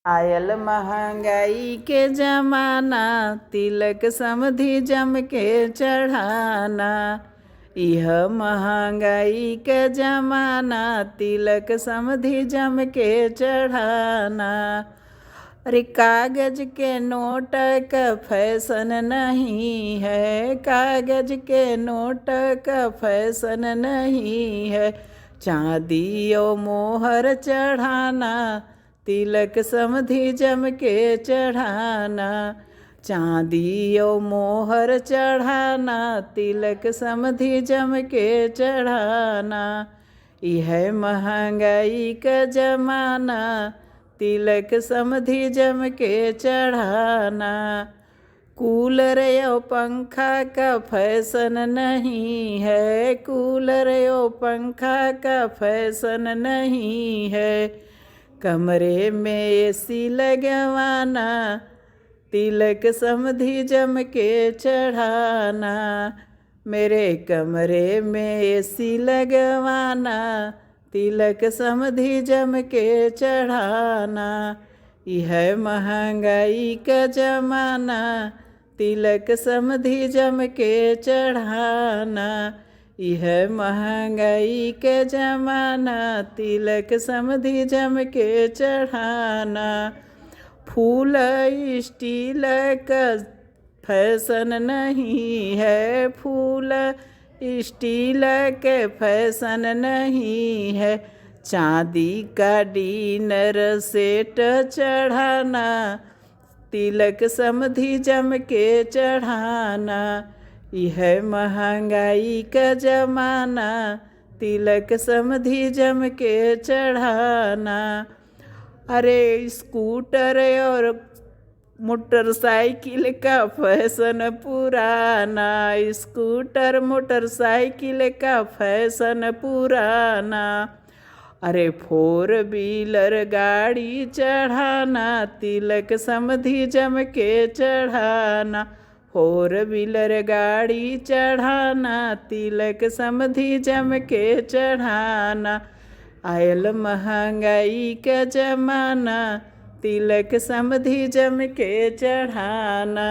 Oil महंगाई के जमाना, तिलक समधि जम के चढ़ाना। यह महंगाई के जमाना, तिलक समधि जम के चढ़ाना। अरे कागज के नोट का फैशन नहीं है, कागज के नोट का फैशन नहीं है। चांदी और मोहर चढ़ाना, तिलक समधि जम के चढ़ाना। चांदी और मोहर चढ़ाना, तिलक समधि जम के चढ़ाना। यह महंगाई का जमाना, तिलक समधि जम के चढ़ाना। कूलर या पंखा का फैशन नहीं है, कूलर या पंखा का फैशन नहीं है। कमरे में एसी लगवाना, तिलक समधि जम के चढ़ाना। मेरे कमरे में एसी लगवाना, तिलक समधि जम के चढ़ाना। यह महंगाई का जमाना, तिलक समधि जम के चढ़ाना। यह महंगाई के जमाना, तिलक समधि जम के चढ़ाना। फूल स्टील का फैशन नहीं है, फूल स्टील के फैशन नहीं है। चांदी का डिनर सेट चढ़ाना, तिलक समधि जम के चढ़ाना। यह महंगाई का जमाना, तिलक समधि जम के चढ़ाना। अरे स्कूटर और मोटरसाइकिल का फैशन पुराना, स्कूटर मोटरसाइकिल का फैशन पुराना। अरे फोर व्हीलर गाड़ी चढ़ाना, तिलक समधि जम के चढ़ाना। फोर व्हीलर गाड़ी चढ़ाना, तिलक समधि जम के चढ़ाना। आयल महंगाई का जमाना, तिलक समधि जम के चढ़ाना।